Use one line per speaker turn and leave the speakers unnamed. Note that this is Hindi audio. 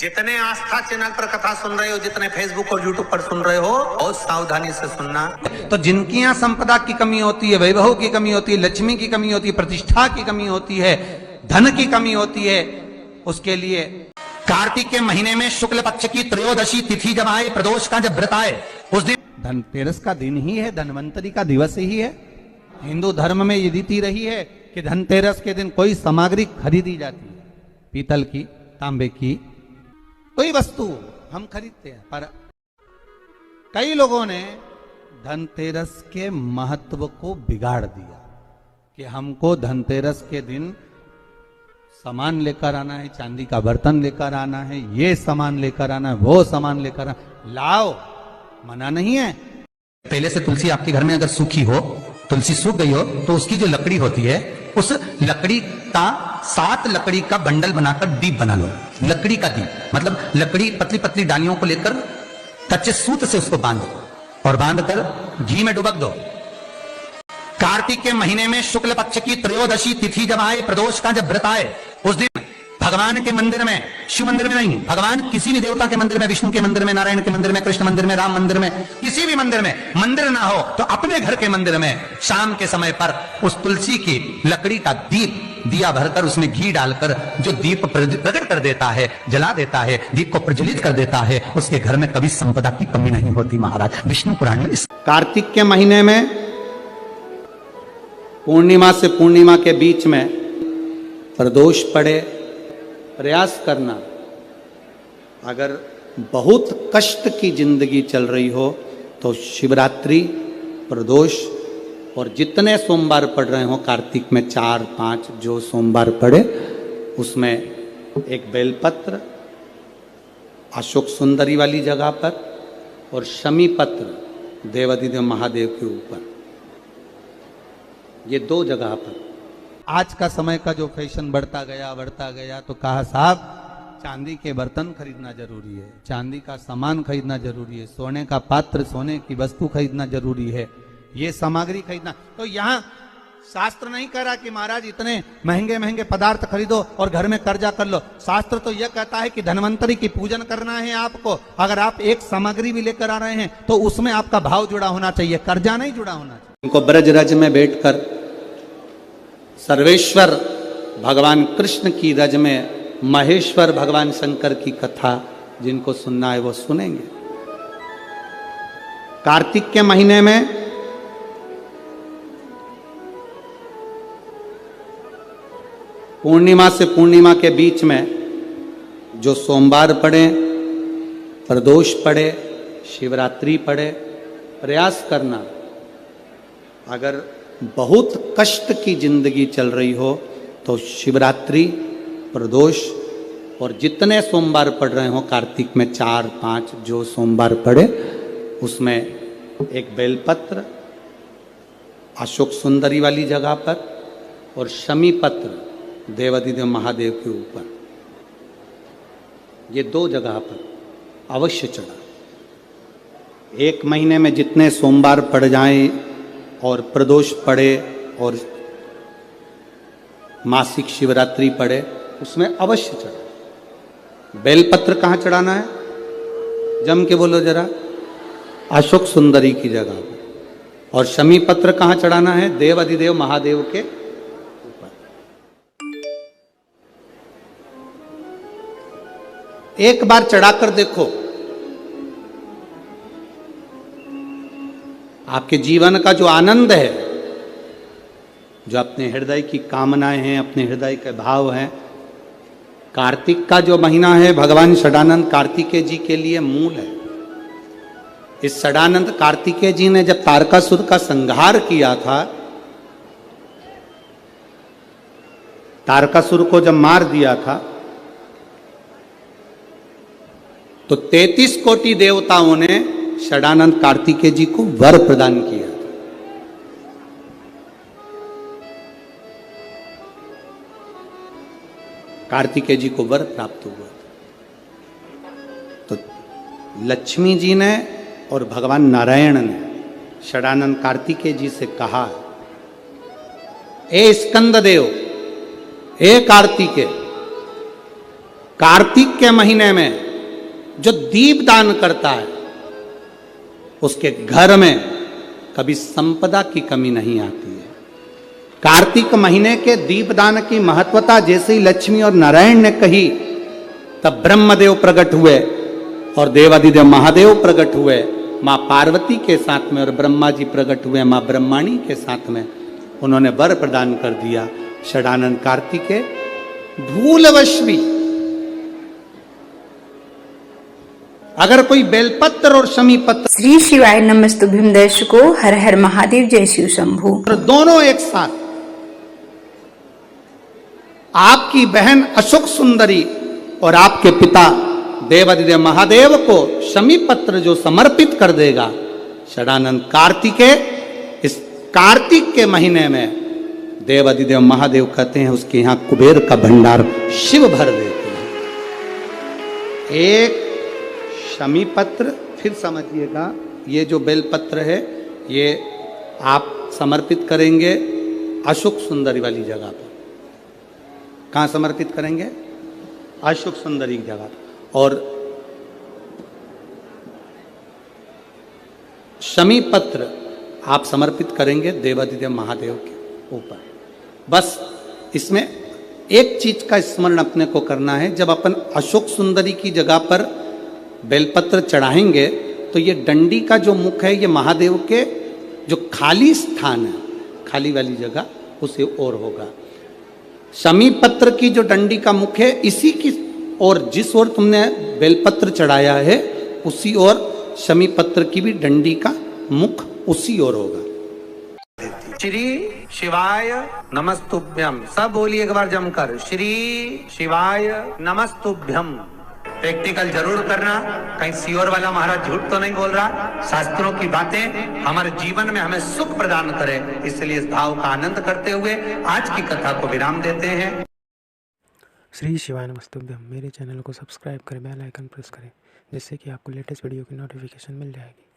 जितने आस्था चैनल पर कथा सुन रहे हो, जितने फेसबुक और यूट्यूब पर सुन रहे हो, बहुत सावधानी से सुनना।
तो जिनकी यहाँ संपदा की कमी होती है, वैभव की कमी होती है, लक्ष्मी की कमी होती है, प्रतिष्ठा की कमी होती है, धन की कमी होती है, उसके लिए कार्तिक के महीने में शुक्ल पक्ष की त्रयोदशी तिथि जब आए, प्रदोष का जब व्रत आए, उस दिन धनतेरस का दिन ही है, धनवंतरी का दिवस ही है। हिंदू धर्म में ये रीति रही है कि धनतेरस के दिन कोई सामग्री खरीदी जाती है, पीतल की, तांबे की, कोई वस्तु हम खरीदते हैं। पर कई लोगों ने धनतेरस के महत्व को बिगाड़ दिया कि हमको धनतेरस के दिन सामान लेकर आना है, चांदी का बर्तन लेकर आना है, ये सामान लेकर आना है, वो सामान लेकर आना, लाओ, मना नहीं है।
पहले से तुलसी आपके घर में अगर सूखी हो, तुलसी सूख गई हो, तो उसकी जो लकड़ी होती है, उस लकड़ी का 7 लकड़ी का बंडल बनाकर दीप बना लो। लकड़ी का दीप मतलब लकड़ी पतली पतली डालियों को लेकर कच्चे सूत से उसको बांधो और बांधकर घी में डुबक दो। कार्तिक के महीने में शुक्ल पक्ष की त्रयोदशी तिथि जब आए, प्रदोष का जब व्रत आए, उस दिन भगवान के मंदिर में, शिव मंदिर में नहीं, भगवान किसी भी देवता के मंदिर में, विष्णु के मंदिर में, नारायण के मंदिर में, कृष्ण मंदिर में, राम मंदिर में, किसी भी मंदिर में, मंदिर ना हो तो अपने घर के मंदिर में शाम के समय पर उस तुलसी की लकड़ी का दीप, दिया भरकर उसमें घी डालकर जो दीप प्रकट कर देता है, जला देता है, दीप को प्रज्वलित कर देता है, उसके घर में कभी संपदा की कमी नहीं होती। महाराज विष्णु पुराण में
कार्तिक के महीने में पूर्णिमा से पूर्णिमा के बीच में प्रदोष पड़े, प्रयास करना। अगर बहुत कष्ट की जिंदगी चल रही हो तो शिवरात्रि, प्रदोष और जितने सोमवार पड़ रहे हो कार्तिक में, 4-5 जो सोमवार पड़े, उसमें एक बेलपत्र अशोक सुंदरी वाली जगह पर और शमी पत्र देवाधिदेव महादेव के ऊपर, ये 2 जगह पर। आज का समय का जो फैशन बढ़ता गया तो कहा साहब चांदी के बर्तन खरीदना जरूरी है, चांदी का सामान खरीदना जरूरी है, सोने का पात्र, सोने की वस्तु खरीदना जरूरी है, ये सामग्री खरीदना। तो यहाँ शास्त्र नहीं कह रहा कि महाराज इतने महंगे महंगे पदार्थ खरीदो और घर में कर्जा कर लो। शास्त्र तो यह कहता है कि धनवंतरी की पूजन करना है आपको। अगर आप एक सामग्री भी लेकर आ रहे हैं तो उसमें आपका भाव जुड़ा होना चाहिए, कर्जा नहीं जुड़ा होना चाहिए। उनको ब्रज रज में बैठकर सर्वेश्वर भगवान कृष्ण की रज में महेश्वर भगवान शंकर की कथा जिनको सुनना है वो सुनेंगे। कार्तिक के महीने में पूर्णिमा से पूर्णिमा के बीच में जो सोमवार पड़े, प्रदोष पड़े, शिवरात्रि पड़े, प्रयास करना। अगर बहुत कष्ट की जिंदगी चल रही हो तो शिवरात्रि, प्रदोष और जितने सोमवार पड़ रहे हो कार्तिक में, 4-5 जो सोमवार पड़े, उसमें एक बेलपत्र अशोक सुंदरी वाली जगह पर और शमी पत्र देवाधिदेव महादेव के ऊपर, ये 2 जगह पर अवश्य चढ़ा। एक महीने में जितने सोमवार पड़ जाएं और प्रदोष पड़े और मासिक शिवरात्रि पड़े, उसमें अवश्य चढ़ा। बेलपत्र कहाँ चढ़ाना है? जम के बोलो जरा। अशोक सुंदरी की जगह पर। और शमी पत्र कहाँ चढ़ाना है? देवाधिदेव महादेव के ऊपर। एक बार चढ़ाकर देखो, आपके जीवन का जो आनंद है, जो अपने हृदय की कामनाएं हैं, अपने हृदय के भाव हैं, कार्तिक का जो महीना है भगवान षडानंद कार्तिकेय जी के लिए मूल है। इस षडानंद कार्तिकेय जी ने जब तारकासुर का संहार किया था, तारकासुर को जब मार दिया था, तो 33 कोटि देवताओं ने षडानंद कार्तिकेय जी को वर प्रदान किया था। कार्तिकेय जी को वर प्राप्त हुआ था। तो लक्ष्मी जी ने और भगवान नारायण ने षडानंद कार्तिकेय जी से कहा, ए स्कंद देव, ए कार्तिकेय, कार्तिक के महीने में जो दीप दान करता है उसके घर में कभी संपदा की कमी नहीं आती है। कार्तिक महीने के दीपदान की महत्वता जैसे ही लक्ष्मी और नारायण ने कही तब ब्रह्मदेव प्रकट हुए और देवादिदेव महादेव प्रकट हुए मां पार्वती के साथ में, और ब्रह्मा जी प्रकट हुए मां ब्रह्माणी के साथ में। उन्होंने वर प्रदान कर दिया षडानन कार्तिकेय भूलवश भी अगर कोई बेलपत्र और शमी पत्र,
श्री शिवाय नमस्तुभ्यम दर्शकों, हर हर महादेव, जय शिव शंभू।
दोनों एक साथ आपकी बहन अशोक सुंदरी और आपके पिता देवादिदेव महादेव को शमी पत्र जो समर्पित कर देगा षडानंद कार्तिकेय, इस कार्तिक के महीने में देवादिदेव महादेव कहते हैं उसके यहां कुबेर का भंडार शिव भर देते हैं। एक शमी पत्र, फिर समझिएगा ये जो बेलपत्र है ये आप समर्पित करेंगे अशोक सुंदरी वाली जगह पर। कहां समर्पित करेंगे? अशोक सुंदरी की जगह। और शमी पत्र आप समर्पित करेंगे देवादिदेव महादेव के ऊपर। बस इसमें एक चीज का स्मरण अपने को करना है, जब अपन अशोक सुंदरी की जगह पर बेलपत्र चढ़ाएंगे तो ये डंडी का जो मुख है ये महादेव के जो खाली स्थान है, खाली वाली जगह उसे ओर होगा। शमी पत्र की जो डंडी का मुख है इसी की और जिस ओर तुमने बेलपत्र चढ़ाया है उसी ओर शमी पत्र की भी डंडी का मुख उसी ओर होगा।
श्री शिवाय नमस्तुभ्यम, सब बोलिए एक बार जमकर, श्री शिवाय नमस्तुभ्यम। प्रैक्टिकल जरूर करना, कहीं सियोर वाला महाराज झूठ तो नहीं बोल रहा। शास्त्रों की बातें हमारे जीवन में हमें सुख प्रदान करे, इसलिए इस भाव का आनंद करते हुए आज की कथा को विराम देते हैं।
श्री शिवाय नमस्तुभ्यम। मेरे चैनल को सब्सक्राइब करें, बेल आइकन प्रेस करें, जिससे कि आपको लेटेस्ट वीडियो की नोटिफिकेशन मिल जाएगी।